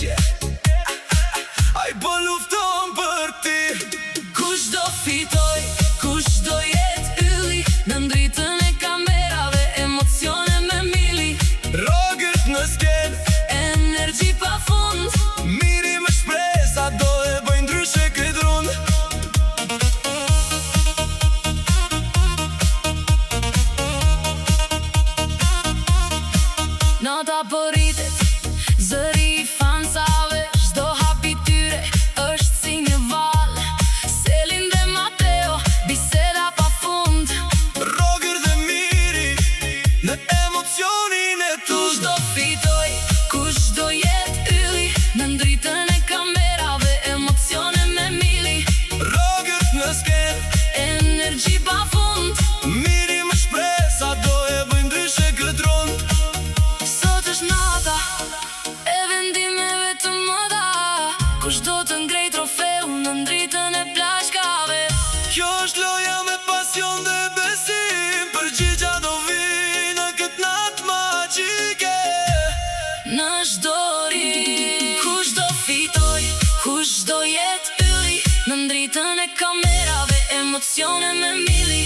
keqje, ai po lufton për ti. Kush do fitoj, kush do jet ylli, në ndritën e kamerave, emocione me mili. Rogët në sken, energji pa fund, miri me shpresa, do e bëj ndryshe këtë rund. Nata përritet, zëri i fansave, çdo hap i tyre është si një val. Selin dhe Mateo, biseda pa fund. Roger dhe miri, në emocionin e tu. Kush do fitoj, kush do jet ylli, në ndritën e kamerave, emocione me mili. Rogët në sken, energji pa fund, miri me shpresa, do e bëj ndryshe këtë rund. sot është nata e vendimeve të mëdha. Kush do të ngrej trofeu në ndritën e plashkave. Kjo është loja me pasion dhe besim, përgjigja do vi në këtë natë magjike. Në çdo ri, kush do fitoj, kush do jet ylli, në ndritën e kamerave, emocione me mili.